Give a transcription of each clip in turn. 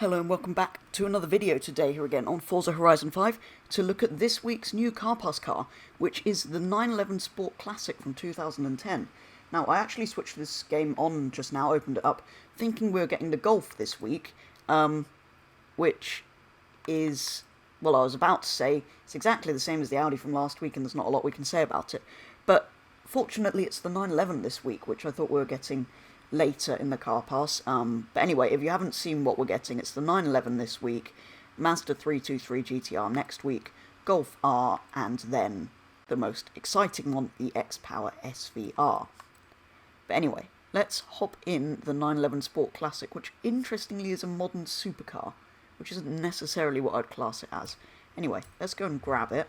Hello and welcome back to another video today here again on Forza Horizon 5 to look at this week's new Car Pass car, which is the 911 Sport Classic from 2010. Now, I actually switched this game on just now, opened it up, thinking we were getting the Golf this week, which is, well, I was about to say, it's exactly the same as the Audi from last week and there's not a lot we can say about it. But fortunately it's the 911 this week, which I thought we were getting later in the Car Pass. But anyway, if you haven't seen what we're getting, it's the 911 this week, Mazda 323 GTR next week, Golf R, and then the most exciting one, the X-Power SVR. But anyway, let's hop in the 911 Sport Classic, which interestingly is a modern supercar, which isn't necessarily what I'd class it as. Anyway, let's go and grab it.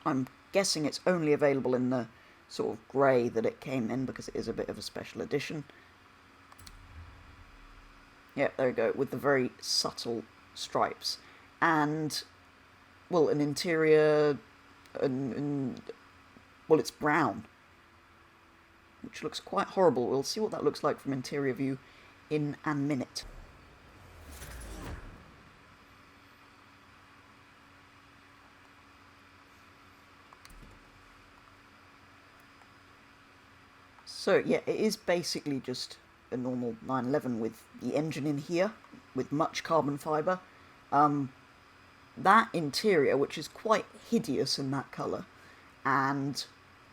I'm guessing it's only available in the sort of grey that it came in, because it is a bit of a special edition. Yeah, there we go, with the very subtle stripes. And, well, an interior, well, it's brown, which looks quite horrible. We'll see what that looks like from interior view in a minute. So yeah, it is basically just a normal 911 with the engine in here, with much carbon fibre. That interior, which is quite hideous in that colour, and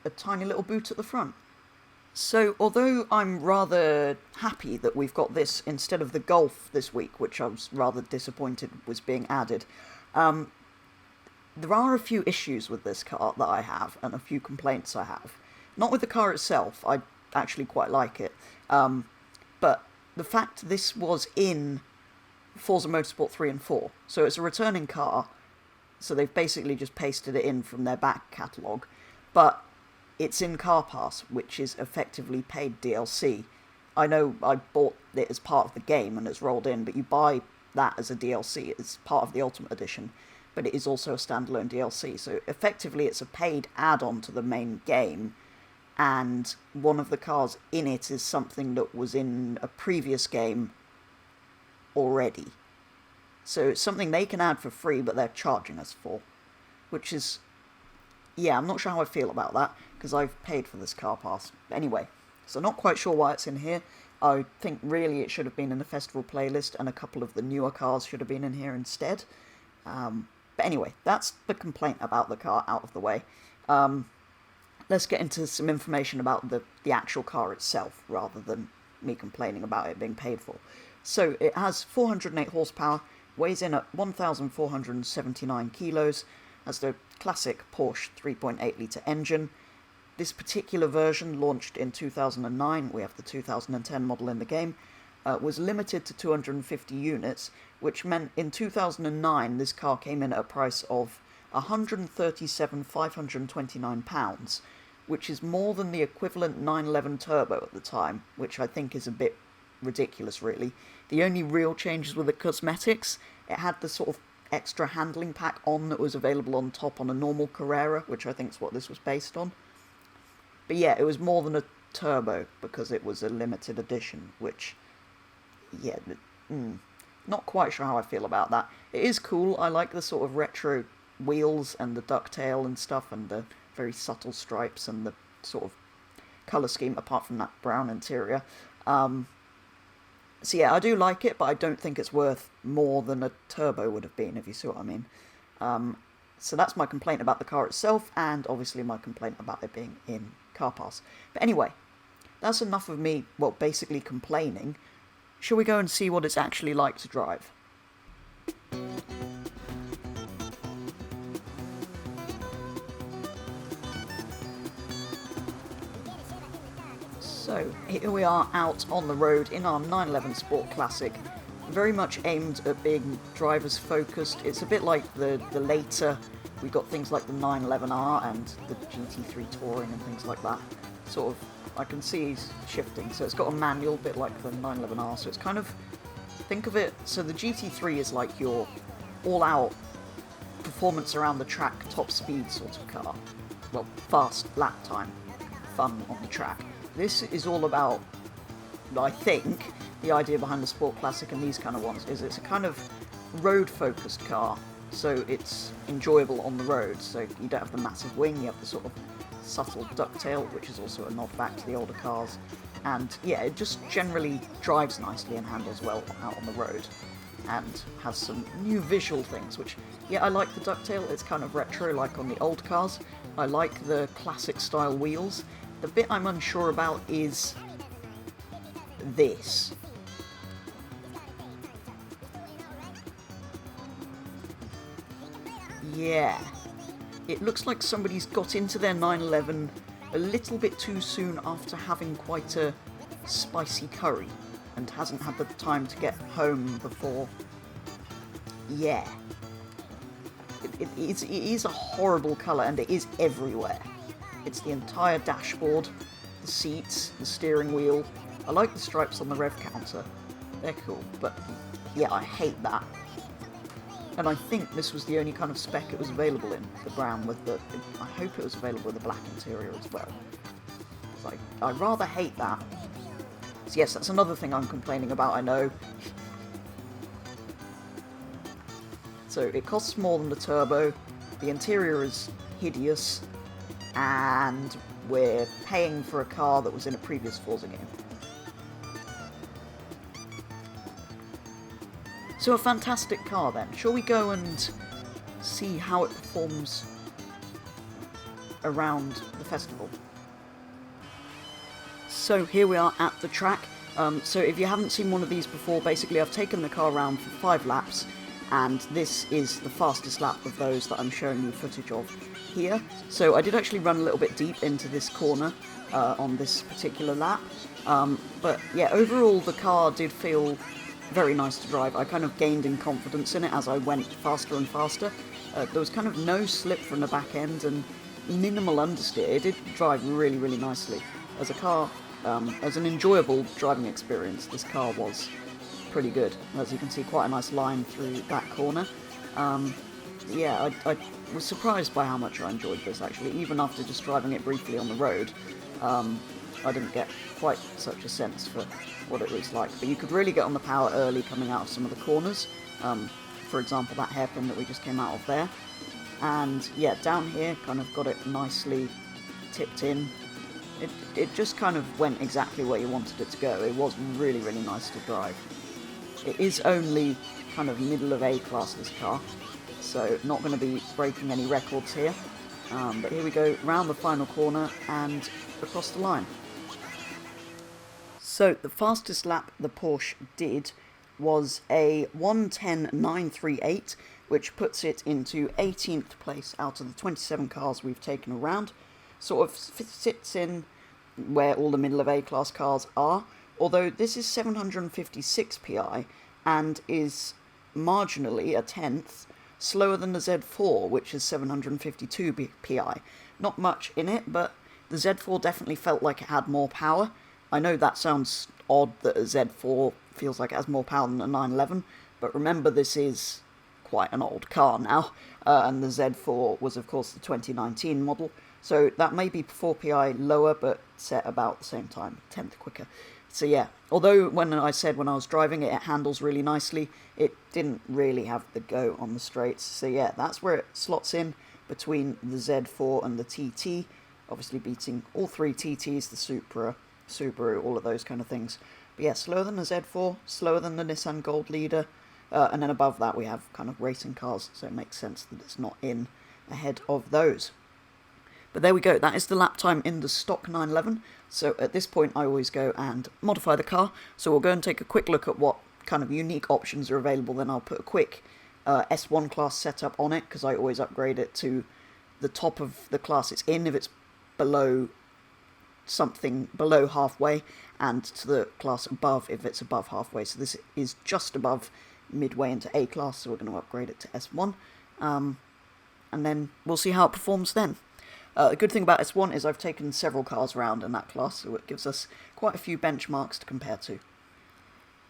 a tiny little boot at the front. So although I'm rather happy that we've got this instead of the Golf this week, which I was rather disappointed was being added, there are a few issues with this car that I have, and a few complaints I have. Not with the car itself, I actually quite like it, but the fact this was in Forza Motorsport 3 and 4, so it's a returning car, so they've basically just pasted it in from their back catalogue, but it's in Car Pass, which is effectively paid DLC. I know I bought it as part of the game and it's rolled in, but you buy that as a DLC, it's part of the Ultimate Edition, but it is also a standalone DLC, so effectively it's a paid add-on to the main game, and one of the cars in it is something that was in a previous game already. So it's something they can add for free, but they're charging us for. Which is, yeah, I'm not sure how I feel about that, because I've paid for this Car Pass. Anyway, so not quite sure why it's in here. I think really it should have been in the festival playlist, and a couple of the newer cars should have been in here instead. But anyway, that's the complaint about the car out of the way. Let's get into some information about the actual car itself, rather than me complaining about it being paid for. So, it has 408 horsepower, weighs in at 1,479 kilos, has the classic Porsche 3.8 litre engine. This particular version, launched in 2009, we have the 2010 model in the game, was limited to 250 units, which meant in 2009 this car came in at a price of £137,529, which is more than the equivalent 911 Turbo at the time, which I think is a bit ridiculous, really. The only real changes were the cosmetics. It had the sort of extra handling pack on that was available on top on a normal Carrera, which I think is what this was based on. But yeah, it was more than a Turbo, because it was a limited edition, which, yeah, not quite sure how I feel about that. It is cool. I like the sort of retro wheels and the ducktail and stuff, and the very subtle stripes and the sort of colour scheme, apart from that brown interior. So yeah, I do like it, but I don't think it's worth more than a Turbo would have been, if you see what I mean. So that's my complaint about the car itself, and obviously my complaint about it being in Car Pass. But anyway, that's enough of me, well, basically complaining. Shall we go and see what it's actually like to drive? So, here we are out on the road in our 911 Sport Classic, very much aimed at being drivers focused. It's a bit like the later, we've got things like the 911R and the GT3 Touring and things like that. Sort of, I can see he's shifting, so it's got a manual, bit like the 911R, so it's kind of, think of it, so the GT3 is like your all-out performance around the track, top speed sort of car. Well, fast lap time, fun on the track. This is all about I think the idea behind the Sport Classic and these kind of ones is it's a kind of road-focused car, so it's enjoyable on the road. So you don't have the massive wing, you have the sort of subtle ducktail, which is also a nod back to the older cars. And yeah, it just generally drives nicely and handles well out on the road, and has some new visual things, which, yeah, I like the ducktail. It's kind of retro like on the old cars. I like the classic style wheels. The bit I'm unsure about is this. Yeah, it looks like somebody's got into their 911 a little bit too soon after having quite a spicy curry and hasn't had the time to get home before. Yeah. It is a horrible colour, and it is everywhere. It's the entire dashboard, the seats, the steering wheel. I like the stripes on the rev counter. They're cool, but yeah, I hate that. And I think this was the only kind of spec it was available in, the brown with the... I hope it was available with the black interior as well. Like, I rather hate that. So yes, that's another thing I'm complaining about, I know. So it costs more than the turbo, the interior is hideous, and we're paying for a car that was in a previous Forza game. So a fantastic car then. Shall we go and see how it performs around the festival? So here we are at the track. So if you haven't seen one of these before, basically I've taken the car around for 5 laps, and this is the fastest lap of those that I'm showing you footage of here. So I did actually run a little bit deep into this corner on this particular lap. But yeah, overall the car did feel very nice to drive. I kind of gained in confidence in it as I went faster and faster. There was kind of no slip from the back end and minimal understeer. It did drive really, really nicely. As a car, as an enjoyable driving experience, this car was pretty good. As you can see, quite a nice line through that corner. Yeah, I was surprised by how much I enjoyed this, actually. Even after just driving it briefly on the road, I didn't get quite such a sense for what it was like. But you could really get on the power early coming out of some of the corners. For example, that hairpin that we just came out of there. And yeah, down here, kind of got it nicely tipped in. It just kind of went exactly where you wanted it to go. It was really, really nice to drive. It is only kind of middle of A-class, this car, so not going to be breaking any records here. But here we go, round the final corner and across the line. So the fastest lap the Porsche did was a 1:10.938, which puts it into 18th place out of the 27 cars we've taken around. Sort of sits in where all the middle of A-class cars are, although this is 756 PI and is marginally a tenth slower than the Z4, which is 752 PI. Not much in it, but the Z4 definitely felt like it had more power. I know that sounds odd that a Z4 feels like it has more power than a 911, but remember this is quite an old car now, and the Z4 was of course the 2019 model, so that may be 4 PI lower, but set about the same time, 10th quicker. So yeah, although when I said when I was driving it, it handles really nicely, it didn't really have the go on the straights. So yeah, that's where it slots in between the Z4 and the TT, obviously beating all 3 TTs, the Supra, Subaru, all of those kind of things. But yeah, slower than the Z4, slower than the Nissan Gold Leader, and then above that we have kind of racing cars, so it makes sense that it's not in ahead of those. But there we go, that is the lap time in the stock 911. So at this point I always go and modify the car. So we'll go and take a quick look at what kind of unique options are available. Then I'll put a quick S1 class setup on it, because I always upgrade it to the top of the class it's in if it's below something below halfway, and to the class above if it's above halfway. So this is just above midway into A class, so we're going to upgrade it to S1. And then we'll see how it performs then. The good thing about S1 is I've taken several cars around in that class, so it gives us quite a few benchmarks to compare to.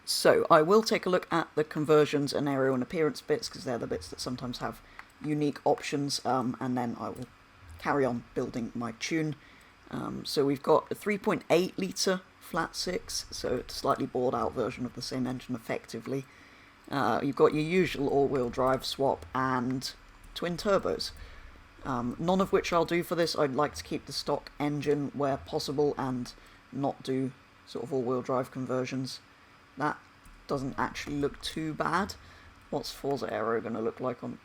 So I will take a look at the conversions and aero and appearance bits, because they're the bits that sometimes have unique options, and then I will carry on building my tune. So we've got a 3.8 litre flat six, so it's a slightly bored out version of the same engine effectively. You've got your usual all-wheel drive swap and twin turbos. None of which I'll do for this. I'd like to keep the stock engine where possible and not do sort of all-wheel drive conversions. That doesn't actually look too bad. What's Forza Aero going to look like on...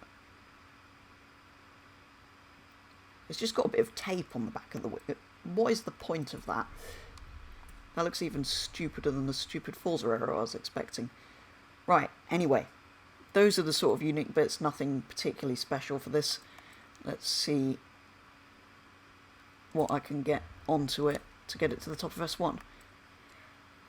It's just got a bit of tape on the back of the whip. What is the point of that? That looks even stupider than the stupid Forza Aero I was expecting. Right, anyway. Those are the sort of unique bits, nothing particularly special for this. Let's see what I can get onto it to get it to the top of S1.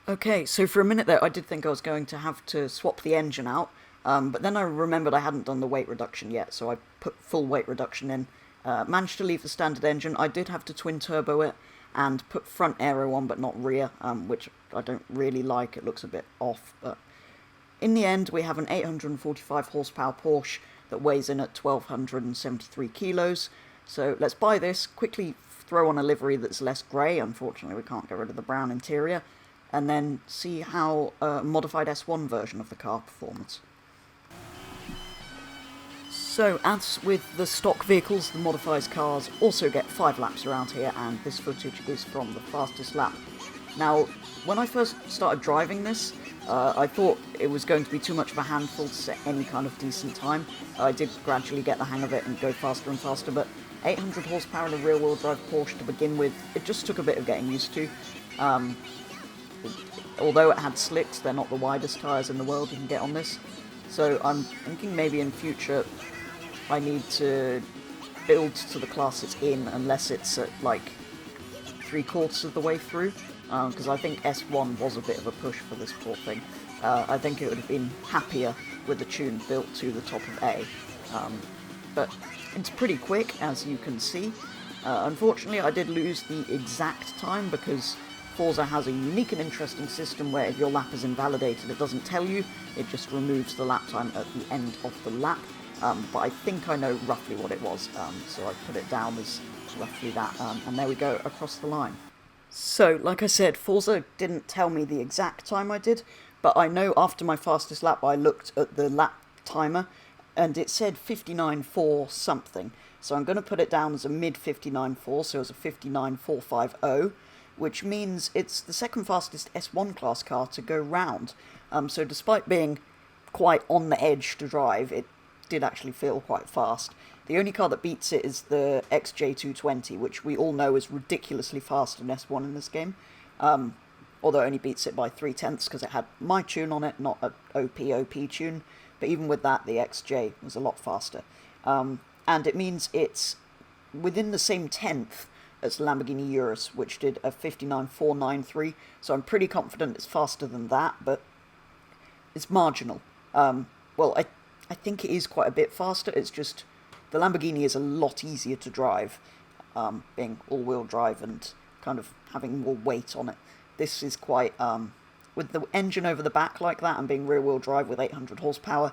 Okay, so for a minute there I did think I was going to have to swap the engine out, but then I remembered I hadn't done the weight reduction yet, so I put full weight reduction in. Managed to leave the standard engine. I did have to twin turbo it and put front aero on but not rear, which I don't really like. It looks a bit off, but in the end we have an 845 horsepower Porsche that weighs in at 1273 kilos. So let's buy this, quickly throw on a livery that's less grey, unfortunately we can't get rid of the brown interior, and then see how a modified S1 version of the car performs. So, as with the stock vehicles, the modified cars also get 5 laps around here, and this footage is from the fastest lap. Now, when I first started driving this, I thought it was going to be too much of a handful to set any kind of decent time. I did gradually get the hang of it and go faster and faster, but 800 horsepower in a rear-wheel drive Porsche to begin with, it just took a bit of getting used to. Although it had slicks, they're not the widest tyres in the world you can get on this. So I'm thinking maybe in future I need to build to the class it's in, unless it's at like 3/4 of the way through, because I think S1 was a bit of a push for this poor thing. I think it would have been happier with the tune built to the top of A, but it's pretty quick, as you can see. Unfortunately I did lose the exact time because Forza has a unique and interesting system where if your lap is invalidated it doesn't tell you, it just removes the lap time at the end of the lap. But I think I know roughly what it was, so I put it down as roughly that, and there we go, across the line. So, like I said, Forza didn't tell me the exact time I did, but I know after my fastest lap I looked at the lap timer, and it said 59.4 something, so I'm going to put it down as a mid 59.4, so as a 59.450, which means it's the second fastest S1 class car to go round. So despite being quite on the edge to drive, it did actually feel quite fast. The only car that beats it is the XJ220, which we all know is ridiculously fast in S1 in this game, although it only beats it by 3/10 because it had my tune on it, not an OP tune, but even with that the XJ was a lot faster. And it means it's within the same tenth as Lamborghini Urus, which did a 59.493, so I'm pretty confident it's faster than that, but it's marginal. Well, I think it is quite a bit faster. It's just the Lamborghini is a lot easier to drive, being all-wheel drive and kind of having more weight on it. This is quite, with the engine over the back like that and being rear-wheel drive with 800 horsepower,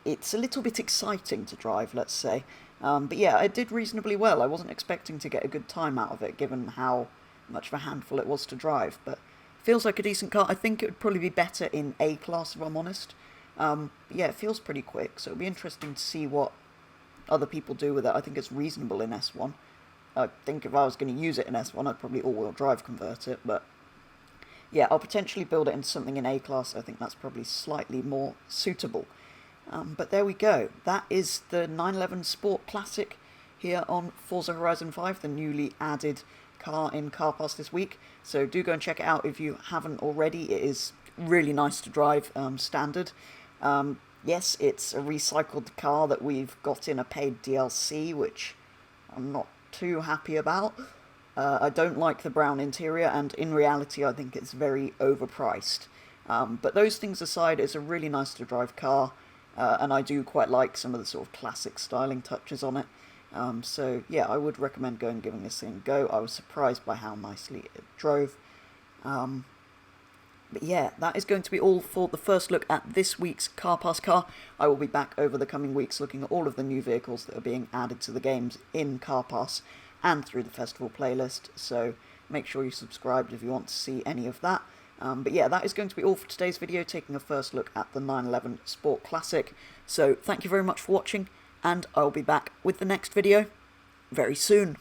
it's a little bit exciting to drive, let's say. But yeah, it did reasonably well. I wasn't expecting to get a good time out of it, given how much of a handful it was to drive, but feels like a decent car. I think it would probably be better in A-class, if I'm honest. Yeah, it feels pretty quick, so it'll be interesting to see what other people do with it. I think it's reasonable in S1. I think if I was going to use it in S1, I'd probably all-wheel drive convert it, but yeah, I'll potentially build it into something in A-class. I think that's probably slightly more suitable. But there we go. That is the 911 Sport Classic here on Forza Horizon 5, the newly added car in Car Pass this week. So do go and check it out if you haven't already. It is really nice to drive, standard. Yes, it's a recycled car that we've got in a paid DLC, which I'm not too happy about. I don't like the brown interior, and in reality I think it's very overpriced. But those things aside, it's a really nice to drive car, and I do quite like some of the sort of classic styling touches on it. So yeah, I would recommend going and giving this thing a go. I was surprised by how nicely it drove. But yeah, that is going to be all for the first look at this week's Car Pass car. I will be back over the coming weeks looking at all of the new vehicles that are being added to the games in Car Pass and through the festival playlist. So make sure you're subscribed if you want to see any of that. But yeah, that is going to be all for today's video, taking a first look at the 911 Sport Classic. So thank you very much for watching, and I'll be back with the next video very soon.